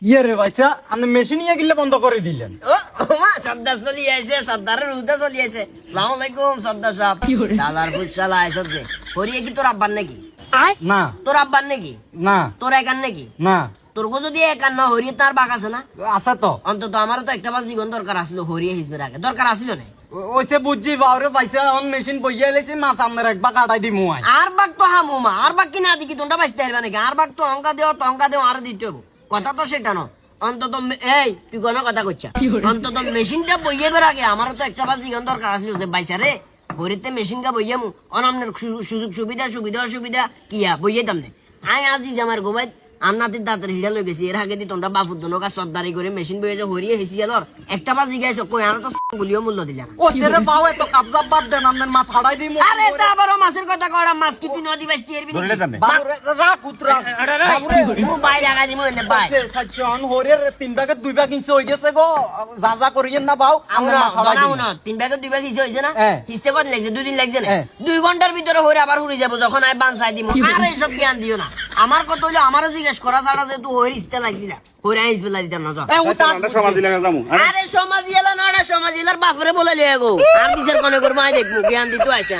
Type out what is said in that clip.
ইয়ে রে ভাইসা আপনি মেশিন নিয়ে গেলে বন্ধ করে দিলেন। ও মা সর্দার চলি আইছে, সর্দারের রুদা চলি আইছে। আসসালামু আলাইকুম সর্দার সাহেব। শালার ফুসালা আইছে যে হরিয়ে কি তোর আব্বার নাকি? না তোর আব্বার নাকি? না তোর একার নাকি? না তোর গো যদি একার না হরিয়ে তার বাঘ আছে না? আছে তো। অন্তত আমারও তো একটা বাস জীবন দরকার আসলো, হরিয়ে হিসবের আগে দরকার আসিল না। ওইসে বুঝছি বাউরে ভাইসা অন মেশিন বইয়া এলেছি মাছ আপনার একবার কাটাই দি মুয়াই। আর বাঘ তো হামু মা, আর বাঘ কিনা দিকি তোমরা বাঁচতে পারবে নাকি? আর বাঘ তো অঙ্কা দেও তঙ্কা দেও আর দিতে হবো, কথা তো সেটা না। অন্তত এই তুই কোনো কথা কইছা, অন্তত মেশিনটা বইয়েবার আগে আমারও তো একটা বাস জীবন দরকার আসলো যে বাইসা রে হরিতে মেশিনটা বইয়ামু অনামনের সুযোগ সুবিধা অসুবিধা কিয়া বইয়ে দাম নেই। আই আজি আমার গোবাই আন্নাতির দাঁতের হিড়া লই গেছি, এর আগে দি তোমরা বাপুর দনকা সর্দারি করে মেশিন বইয়ে যে হরিয়ে হেসি গেলর একটা বাজি গাইছো কই আর তো গুলিও মূল্য দিলা না। ও সেরে বাউ এত কাবজা বাদ দেন আপনার মাছ হাড়াই দি মু। আরে তা আবারও মাছের কথা কইরা মাছ কি তুই নদী বাইছি এরবি ধরে দামে বাবুরে রাখ উতরা। বাবুরে মু বাইরে আগা দিমু এনে বাই সাচ্চন হরির 3 ভাগে 2 ভাগ ইঞ্চি হই গেছে গো। যা করিয়েন না বাউ আমরা মাছ হাড়াই দি। আমরা 3 ভাগে 2 ভাগ হিসে হইছে না? হ্যাঁ। হিসতে কত লাগছে? 2 দিন লাগছে না? হ্যাঁ। 2 ঘন্টার ভিতরে হইরে আবার হুড়ি যাব যখন আই বানসাই দিমু। আর এই সব জ্ঞান দিও না। আমার কথা হইলো আমারে জিজ্ঞেস করা ছাড়া যে তুই হইরে হিসতে লাগছিলা হইরে আইস বেলা দিতা না যা। এ উতা সমাজ দিলে যামু আরে সমাজ এলা না সমাজ এলার বাপরে বলে লিয়ে গো আর বিচার কোনে করব আই দেখমু জ্ঞান দিতে আইছে।